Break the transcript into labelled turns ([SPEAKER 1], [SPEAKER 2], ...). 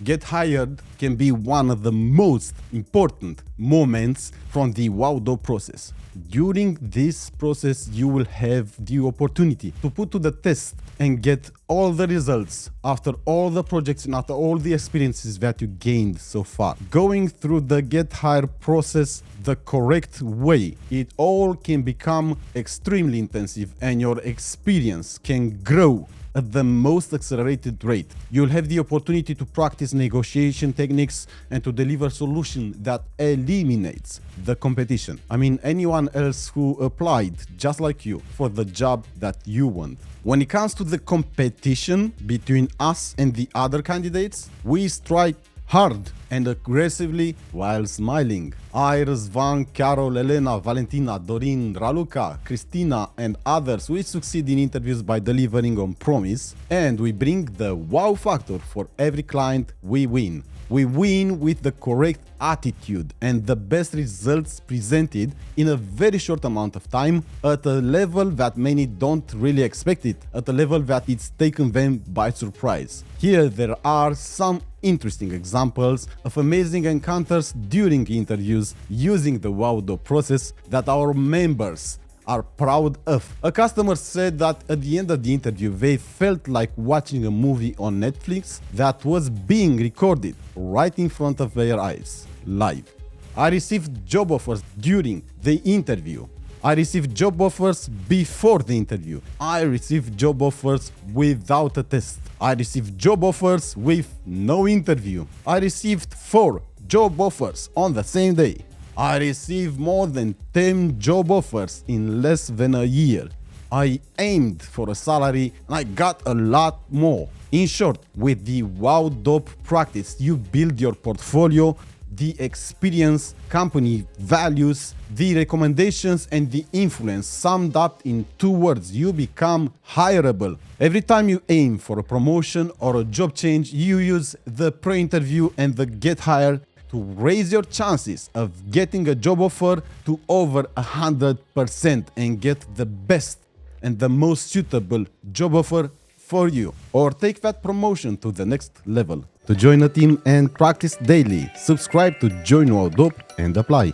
[SPEAKER 1] Get hired can be one of the most important moments from the WowDo process. During this process, you will have the opportunity to put to the test and get all the results after all the projects and after all the experiences that you gained so far. Going through the get hired process the correct way, it all can become extremely intensive and your experience can grow at the most accelerated rate. You'll have the opportunity to practice negotiation techniques and to deliver solution that eliminates the competition. I mean, anyone else who applied just like you for the job that you want. When it comes to the competition between us and the other candidates, we strike hard and aggressively while smiling. I, Răzvan, Carol, Elena, Valentina, Dorin, Raluca, Cristina and others, we succeed in interviews by delivering on promise, and we bring the wow factor for every client we win. We win with the correct attitude and the best results presented in a very short amount of time at a level that many don't really expect it, at a level that it's taken them by surprise. Here there are some interesting examples of amazing encounters during interviews using the WowDo process that our members are proud of. A customer said that at the end of the interview they felt like watching a movie on Netflix that was being recorded right in front of their eyes, live. I received job offers during the interview. I received job offers before the interview. I received job offers without a test. I received job offers with no interview. I received 4 job offers on the same day. I received more than 10 job offers in less than a year. I aimed for a salary and I got a lot more. In short, with the WowDo practice, you build your portfolio, the experience, company values, the recommendations and the influence summed up in 2 words. You become hireable. Every time you aim for a promotion or a job change, you use the pre-interview and the get hired to raise your chances of getting a job offer to over 100% and get the best and the most suitable job offer for you, or take that promotion to the next level. To join a team and practice daily, subscribe to Join WowDo and apply.